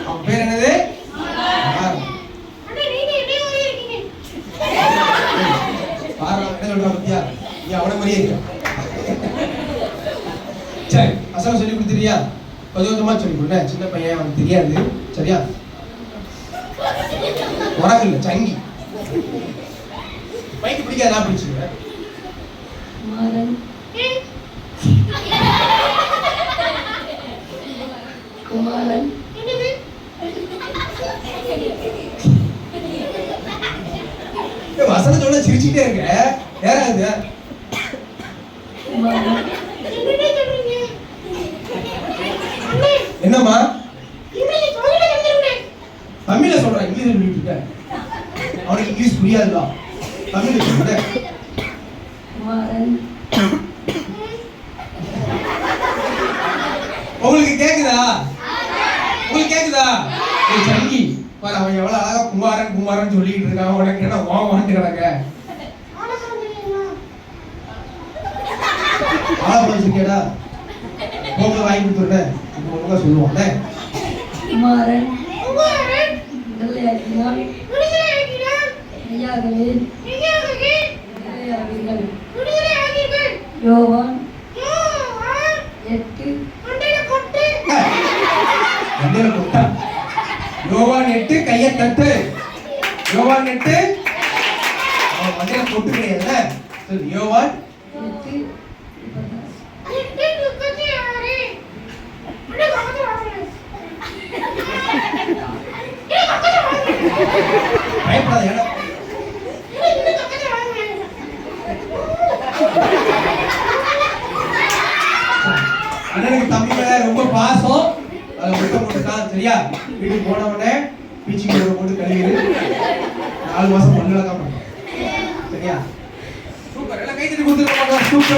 அவன் பேர் என்னது? பத்தியா நீ அவனை மாதிரியே இருக்க. சரி, அசலம் சொல்லி கொடுத்துறியா? கொஞ்சம் கொஞ்சமா சொல்லி கொடுங்க. சின்ன பையன், அவனுக்கு தெரியாது. சரியா? உனக்கு இல்ல, சங்கி பைக்கு பிடிக்காது, நான் பிடிச்சிருவேன். குமாரன் வசனம் சொல்ல சிரிச்சுட்டே இருக்க. யாராவது? என்னம்மா தமிழ்ல சொல்றேன், இங்கிலீஷ் சொல்லிட்டு இருக்க. அவனுக்கு இங்கிலீஷ் புரியாதுடா, தமிழ்ல சொல்றேன். உங்களுக்கு கேக்குதா? உங்களுக்கு கேக்குதா? சங்கி பாரு, அவன் எவ்வளவு அழகா குமாரன் குமாரன் சொல்லிட்டு இருக்கான். உனக்கு என்ன வாங்கிட்டு கிடக்க? ஆளப்படிச்சிருக்கேடா, உங்களுக்கு வாங்கி கொடுத்துருந்தேன். இப்போ ஒழுங்கா சொல்லுவாங்க. குமாரன் யோவான் 8 யோவான் 8 கையை தட்டு. யோவான் 8 அவன் மண்டையில கொட்டு கிடையாது. யோவான் 8 பயப்படாத. அண்ணனுக்கு தம்பி மேல ரொம்ப பாசம். அதை முட்டை போட்டுட்டான். சரியா? வீட்டுக்கு போனவனே பீச்சிங் போட்டு கழுவிடு. 4 மாசம் பண்ணலாம். சரியா? சூப்பர். எல்லாம் கை தட்டி கொடுத்துருக்காங்க. சூப்பர்.